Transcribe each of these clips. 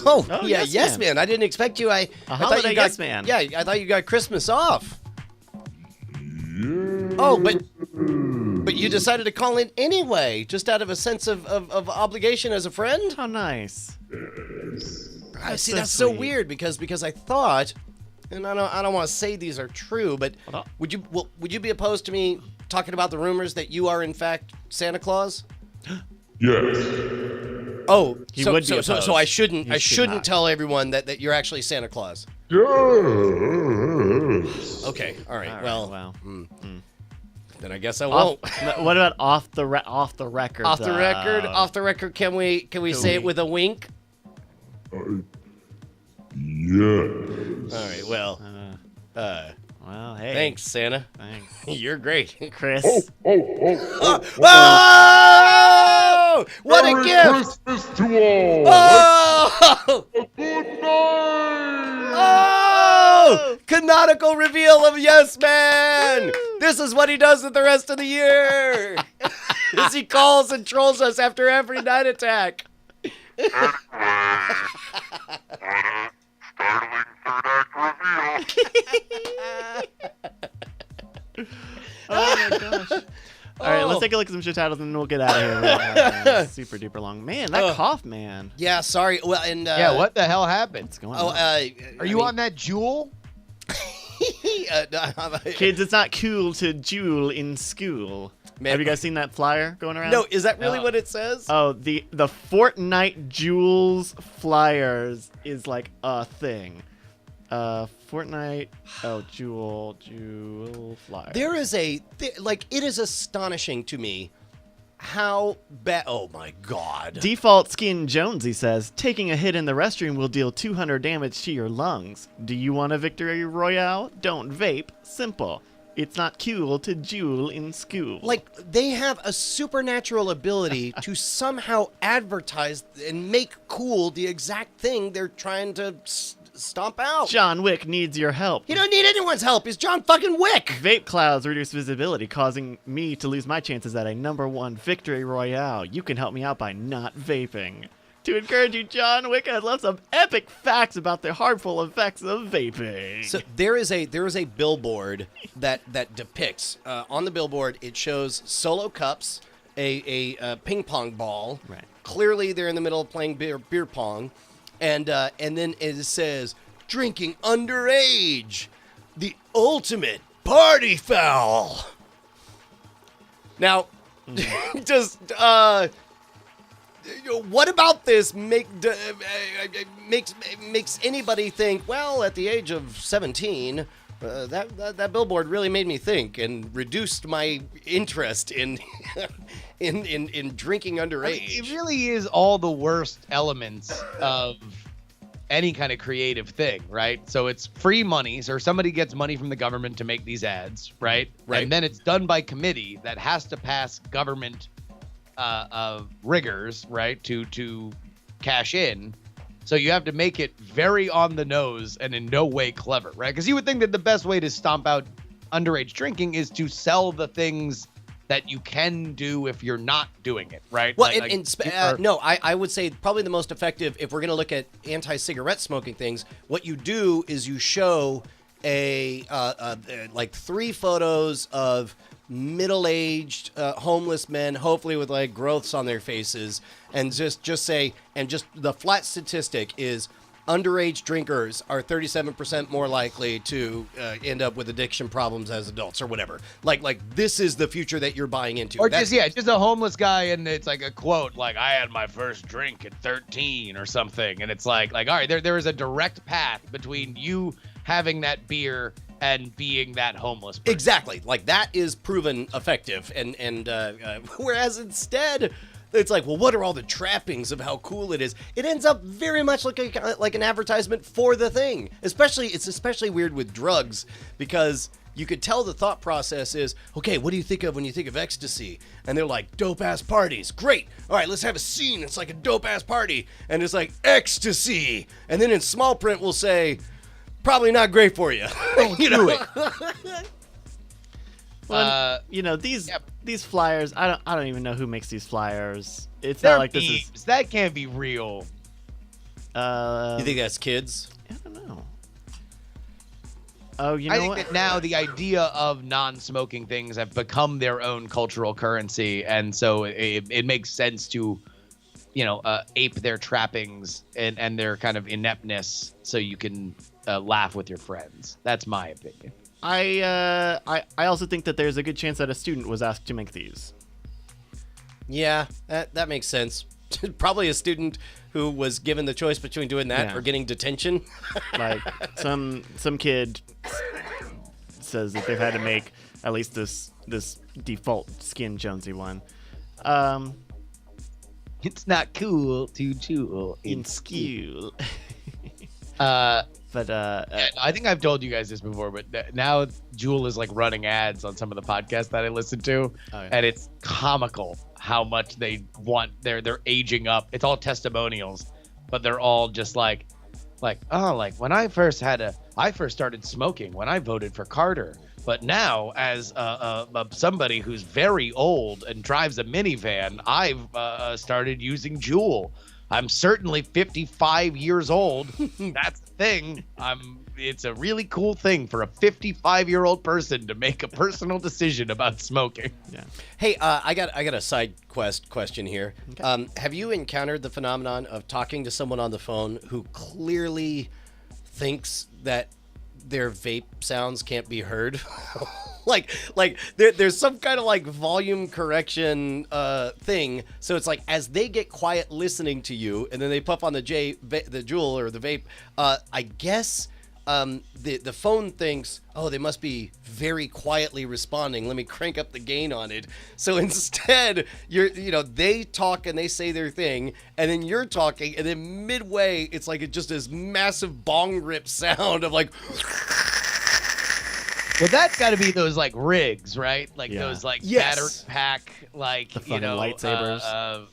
Oh, yeah, yes, man. I didn't expect you. I thought you got, yes, man. Yeah, I thought you got Christmas off. Oh, but you decided to call in anyway, just out of a sense of obligation as a friend? How nice. I see. so That's so sweet. weird because I thought, and I don't want to say these are true, but would you be opposed to me talking about the rumors that you are in fact Santa Claus? Yes. Oh, He would be so opposed. I You should shouldn't not. tell everyone that you're actually Santa Claus. Yes. Okay, all right. All right, Well, wow. then I guess I won't. What about off the record? Off the record, off the record. Can we say it with a wink? Yes. All right. Well, Well, hey. thanks, Santa. Thanks. You're great. Chris. Oh! What a Merry gift! Christmas to all. Oh! Good night. Oh! Canonical reveal of Yes Man! This is what he does with the rest of the year! As he calls and trolls us after every night attack. Oh my gosh. All right, let's take a look at some shit titles and then we'll get out of here. Super duper long. Man, that cough, man. Yeah, sorry. Well, and Yeah, what the hell happened? What's going Oh, on? Are you on that Juul? Kids, it's not cool to jewel in school. Man. Have you guys seen that flyer going around? No, is that really what it says? Oh, the Fortnite Jewels flyers is like a thing. Fortnite. Oh, Jewel flyer. There is it is astonishing to me how bad. Oh my God. Default Skin Jonesy says, taking a hit in the restroom will deal 200 damage to your lungs. Do you want a victory royale? Don't vape. Simple. It's not cool to jewel in school. Like, they have a supernatural ability to somehow advertise and make cool the exact thing they're trying to stomp out. John Wick needs your help. He don't need anyone's help. He's John fucking Wick. Vape clouds reduce visibility, causing me to lose my chances at a #1 victory royale. You can help me out by not vaping. To encourage you, John Wick has left some epic facts about the harmful effects of vaping. So there is a billboard that depicts on the billboard. It shows solo cups, a ping pong ball. Right. Clearly, they're in the middle of playing beer pong, and then it says drinking underage, the ultimate party foul. Now, just what about this makes anybody think? Well, at the age of 17, that billboard really made me think and reduced my interest in in drinking underage. I mean, it really is all the worst elements of any kind of creative thing, right? So it's free money, so somebody gets money from the government to make these ads, right? Right. And then it's done by committee that has to pass government rigors, right, to cash in. So you have to make it very on the nose and in no way clever, right? Because you would think that the best way to stomp out underage drinking is to sell the things that you can do if you're not doing it, right? Well, I would say probably the most effective, if we're going to look at anti-cigarette smoking things, what you do is you show like 3 photos of middle-aged homeless men, hopefully with like growths on their faces, and just say, and just the flat statistic is underage drinkers are 37% more likely to end up with addiction problems as adults or whatever. Like this is the future that you're buying into. Or just a homeless guy, and it's like a quote, like, I had my first drink at 13 or something. And it's like, all right, there is a direct path between you having that beer and being that homeless person. Exactly. Like that is proven effective. And whereas instead, it's like, well, what are all the trappings of how cool it is? It ends up very much like an advertisement for the thing. It's especially weird with drugs because you could tell the thought process is, okay, what do you think of when you think of ecstasy? And they're like, dope-ass parties. Great. All right, let's have a scene. It's like a dope-ass party. And it's like, ecstasy. And then in small print, we'll say, probably not great for you. Don't do it. Well, these Yep. these flyers. I don't even know who makes these flyers. It's They're not like this memes. is. That can't be real. You think that's kids? I don't know. Oh, you I know think what? that now the idea of non-smoking things have become their own cultural currency, and so it makes sense to, ape their trappings and their kind of ineptness, so you can laugh with your friends. That's my opinion. I also think that there's a good chance that a student was asked to make these. Yeah, that makes sense. Probably a student who was given the choice between doing that Yeah. or getting detention. Like some kid says that they've had to make at least this default Skin Jonesy one. It's not cool to jewel In school. But I think I've told you guys this before, but now Jewel is like running ads on some of the podcasts that I listen to, yeah. and it's comical how much they want. They're aging up. It's all testimonials, but they're all just like when I first started smoking when I voted for Carter, but now as somebody who's very old and drives a minivan, I've started using Juul. I'm certainly 55 years old. That's the thing. It's a really cool thing for a 55-year-old person to make a personal decision about smoking. yeah. Hey, I got a side question here. Okay. Have you encountered the phenomenon of talking to someone on the phone who clearly thinks that their vape sounds can't be heard? like there's some kind of like volume correction thing. So it's like as they get quiet listening to you, and then they puff on the Juul or the vape. I guess the phone thinks, oh, they must be very quietly responding. Let me crank up the gain on it. So instead, they talk and they say their thing, and then you're talking, and then midway, it's like just this massive bong rip sound of like. Well, that's got to be those like rigs, right? Like Yeah. those like Yes. battery pack, like The fucking lightsabers.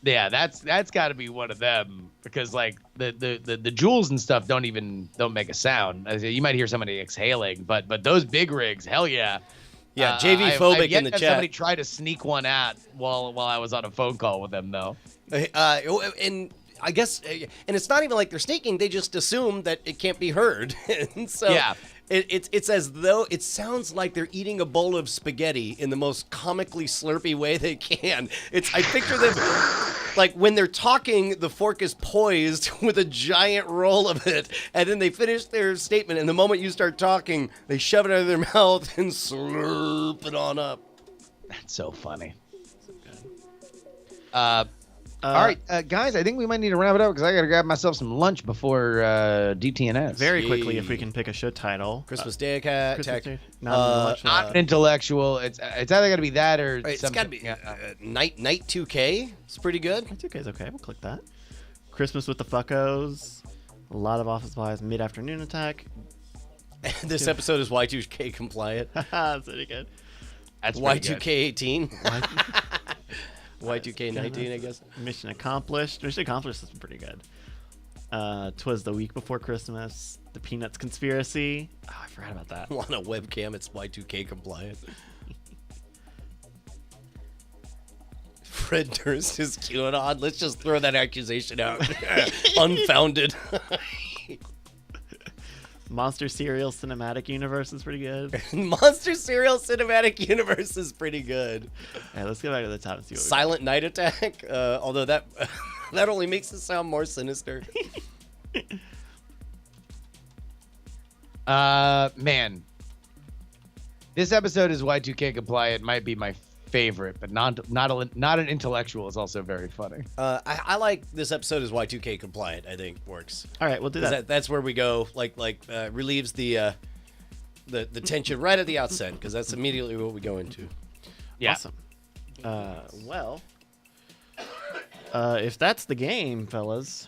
Yeah, that's got to be one of them, because like the Juuls and stuff don't make a sound. You might hear somebody exhaling, but those big rigs, hell yeah. Yeah, JV phobic I've yet in the to have chat. Somebody try to sneak one out while I was on a phone call with them, though. And I guess, and it's not even like they're sneaking. They just assume that it can't be heard. And so Yeah. it's as though it sounds like they're eating a bowl of spaghetti in the most comically slurpy way they can. I picture them like when they're talking, the fork is poised with a giant roll of it, and then they finish their statement, and the moment you start talking, they shove it out of their mouth and slurp it on up. That's so funny. All right, guys, I think we might need to wrap it up because I got to grab myself some lunch before DTNS. Very quickly, if we can pick a show title. Christmas Day Attack. Christmas Day? Not an intellectual. It's either got to be that or It's something. got to be Night 2K. It's pretty good. It's okay. It's okay. We'll click that. Christmas with the Fuckos. A lot of Office Supplies. Mid-afternoon attack. This episode is Y2K compliant. That's pretty good. That's pretty good. Y2K18. Y2K19, I guess. Mission accomplished. Mission accomplished has been pretty good. 'Twas the week before Christmas. The Peanuts conspiracy. Oh, I forgot about that. On a webcam, it's Y2K compliant. Fred Durst is QAnon. Let's just throw that accusation out. Unfounded. Monster Serial Cinematic Universe is pretty good. Monster Serial Cinematic Universe is pretty good. All right, let's go back to the top and see what Silent Night Attack, although that only makes it sound more sinister. Man, this episode is Y2K compliant. Might be my favorite, but not an intellectual is also very funny. I like this episode is Y2K compliant. I think works. All right, we'll do that. That's where we go. Relieves the tension right at the outset, because that's immediately what we go into. Yeah. Awesome. Well, if that's the game, fellas,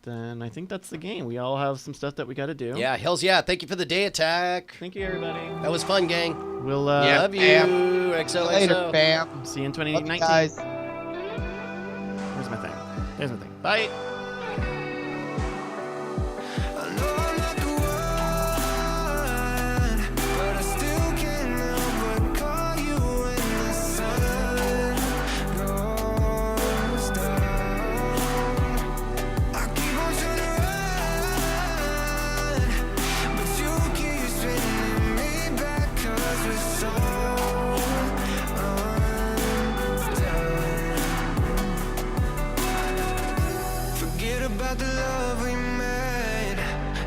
then I think that's the game. We all have some stuff that we got to do. Yeah, hells yeah. Thank you for the day attack. Thank you, everybody. That was fun, gang. We'll Yeah. Love you. Bam. XOXO. Later, fam. see you in Love you 2019. guys. Where's my thing? There's my thing. Bye. I know I'm not the one, but I still can't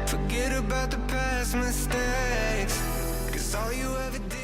Forget about the past mistakes, 'cause all you ever did